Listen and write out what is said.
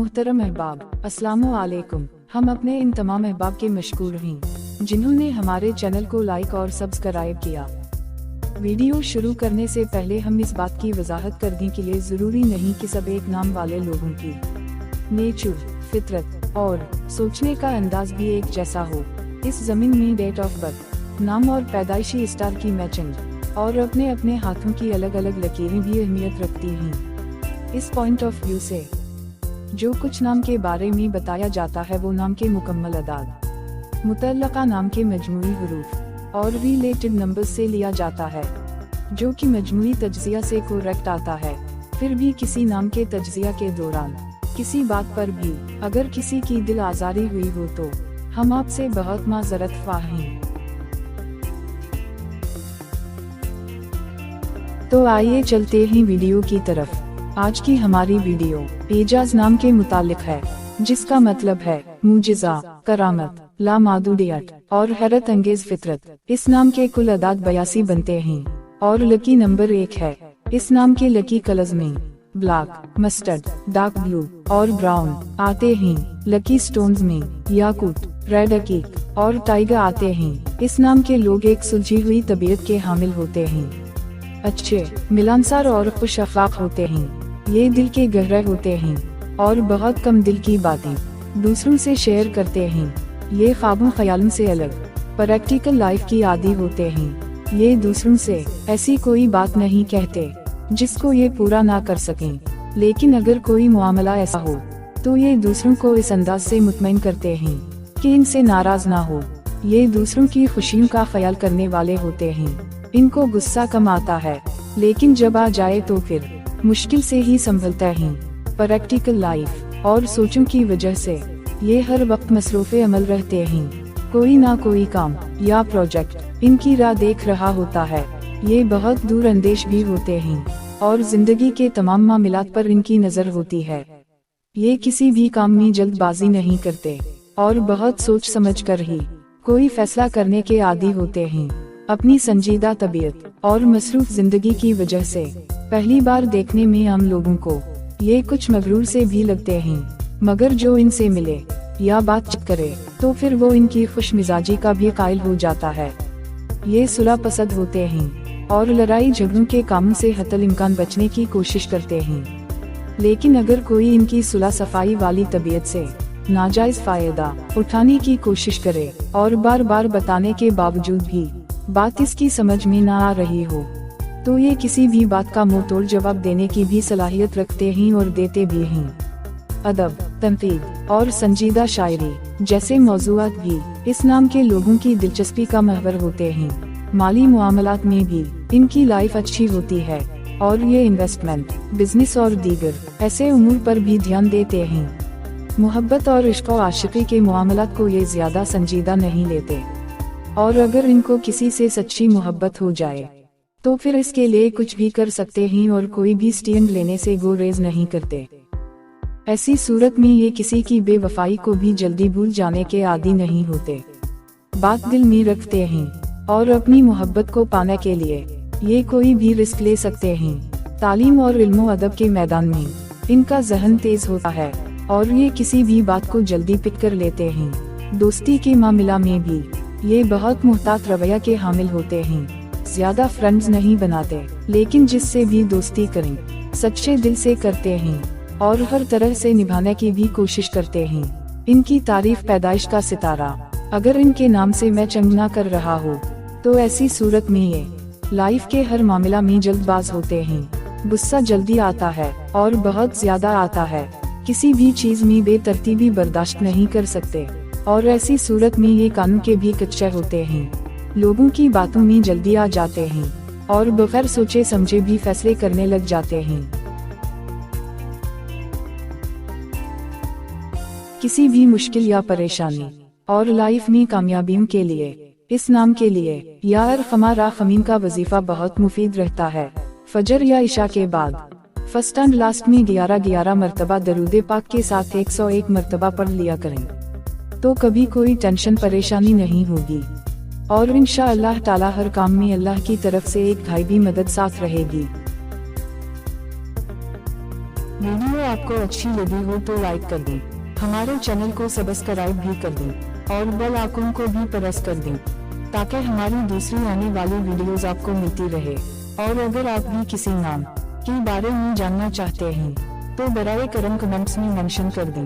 मुहतरम अहबाब, अस्सलामु अलैकुम। हम अपने इन तमाम अहबाब के मशकूर हैं जिन्होंने हमारे चैनल को लाइक और सब्सक्राइब किया। वीडियो शुरू करने से पहले हम इस बात की वजाहत कर दें कि ये ज़रूरी नहीं कि सब एक नाम वाले लोगों की नेचर, फितरत और सोचने का अंदाज भी एक जैसा हो। इस ज़मीन में डेट ऑफ बर्थ, नाम और पैदाइशी स्टार की मैचिंग और अपने अपने हाथों की अलग अलग लकीरें भी अहमियत रखती हैं। इस पॉइंट ऑफ व्यू से जो कुछ नाम के बारे में बताया जाता है वो नाम के मुकम्मल अदाद, मुतल्लका नाम के मजमूई हुरूफ और रिलेटेड नंबर से लिया जाता है, जो कि मजमूई तज्जिया से करेक्ट आता है। फिर भी किसी नाम के तज्जिया के दौरान किसी बात पर भी अगर किसी की दिल आज़ारी हुई हो तो हम आपसे बहुत माज़रत ख्वाह हैं। तो आइए चलते हैं वीडियो की तरफ। आज की हमारी वीडियो एजाज नाम के मुतालिक है, जिसका मतलब है मुजिज़ा, करामत, लामादूदियत और हैरत अंगेज फितरत। इस नाम के कुल अदाद 82 बनते हैं और लकी नंबर 1 है। इस नाम के लकी कलर्स में ब्लैक, मस्टर्ड, डार्क ब्लू और ब्राउन आते हैं। लकी स्टोन्स में याकूत, रेड अकीक और टाइगर आते हैं। इस नाम के लोग एक सुलझी हुई तबीयत के हामिल होते हैं, अच्छे, मिलनसार और खुश अखलाक होते हैं। ये दिल के गहरे होते हैं और बहुत कम दिल की बातें दूसरों से शेयर करते हैं। ये ख्वाबों ख्यालों से अलग प्रैक्टिकल लाइफ की आदी होते हैं। ये दूसरों से ऐसी कोई बात नहीं कहते जिसको ये पूरा ना कर सकें, लेकिन अगर कोई मामला ऐसा हो तो ये दूसरों को इस अंदाज से मुतमईन करते हैं कि इनसे नाराज ना हो। ये दूसरों की खुशियों का ख्याल करने वाले होते हैं। इनको गुस्सा कम आता है, लेकिन जब आ जाए तो फिर मुश्किल से ही संभलता है। प्रैक्टिकल लाइफ और सोचों की वजह से ये हर वक्त मसरूफ़े अमल रहते हैं। कोई ना कोई काम या प्रोजेक्ट इनकी राह देख रहा होता है। ये बहुत दूर अंदेश भी होते हैं और जिंदगी के तमाम मामलात पर इनकी नज़र होती है। ये किसी भी काम में जल्दबाजी नहीं करते और बहुत सोच समझ कर ही कोई फैसला करने के आदी होते हैं। अपनी संजीदा तबीयत और मसरूफ जिंदगी की वजह से पहली बार देखने में आम लोगों को ये कुछ मगरूर से भी लगते हैं, मगर जो इनसे मिले या बातचीत करे तो फिर वो इनकी खुश मिजाजी का भी कायल हो जाता है। ये सुलह पसंद होते हैं और लड़ाई झगड़ों के कामों से हतल इम्कान बचने की कोशिश करते हैं, लेकिन अगर कोई इनकी सुलह सफाई वाली तबीयत से नाजायज फायदा उठाने की कोशिश करे और बार बार बताने के बावजूद भी बात इसकी समझ में ना आ रही हो तो ये किसी भी बात का मुंह तोड़ जवाब देने की भी सलाहियत रखते हैं और देते भी हैं। अदब, तनकीद और संजीदा शायरी जैसे मौज़ूआत भी इस नाम के लोगों की दिलचस्पी का महवर होते हैं। माली मुआमलात में भी इनकी लाइफ अच्छी होती है और ये इन्वेस्टमेंट, बिजनेस और दीगर ऐसे उमूर पर भी ध्यान देते हैं। मोहब्बत और इश्क और आशिकी के मामलात को ये ज्यादा संजीदा नहीं लेते और अगर इनको किसी से सच्ची मोहब्बत हो जाए तो फिर इसके लिए कुछ भी कर सकते हैं और कोई भी स्टैंड लेने से गुरेज नहीं करते। ऐसी सूरत में ये किसी की बेवफाई को भी जल्दी भूल जाने के आदी नहीं होते, बात दिल में रखते हैं और अपनी मोहब्बत को पाने के लिए ये कोई भी रिस्क ले सकते हैं। तालीम और इल्म अदब के मैदान में इनका जहन तेज होता है और ये किसी भी बात को जल्दी पिक कर लेते हैं। दोस्ती के मामला में भी ये बहुत मुहतात रवैया के हामिल होते हैं। ज्यादा फ्रेंड्स नहीं बनाते, लेकिन जिससे भी दोस्ती करें सच्चे दिल से करते हैं और हर तरह से निभाने की भी कोशिश करते हैं। इनकी तारीफ पैदाइश का सितारा अगर इनके नाम से मैच ना कर रहा हो तो ऐसी सूरत में ये लाइफ के हर मामला में जल्दबाज होते हैं। गुस्सा जल्दी आता है और बहुत ज्यादा आता है। किसी भी चीज में बेतरतीबी बर्दाश्त नहीं कर सकते और ऐसी सूरत में ये कानून के भी कच्चे होते हैं। लोगों की बातों में जल्दी आ जाते हैं और बगैर सोचे समझे भी फैसले करने लग जाते हैं। किसी भी मुश्किल या परेशानी और लाइफ में कामयाबियों के लिए इस नाम के लिए या अरखमा राखमीन का वजीफा बहुत मुफीद रहता है। फजर या इशा के बाद फर्स्ट एंड लास्ट में 11 मरतबा दरूद पाक के साथ 101 मरतबा पढ़ लिया करें तो कभी कोई टेंशन परेशानी नहीं होगी और इंशाअल्लाह ताला हर काम में अल्लाह की तरफ से एक गायबी मदद साथ रहेगी। वीडियो आपको अच्छी लगी हो तो लाइक कर दें, हमारे चैनल को सब्सक्राइब भी कर दें और बेल आइकन को भी प्रेस कर दें ताकि हमारी दूसरी आने वाली वीडियोस आपको मिलती रहे। और अगर आप भी किसी नाम के बारे में जानना चाहते हैं तो बराए करम कमेंट्स में मेंशन कर दें।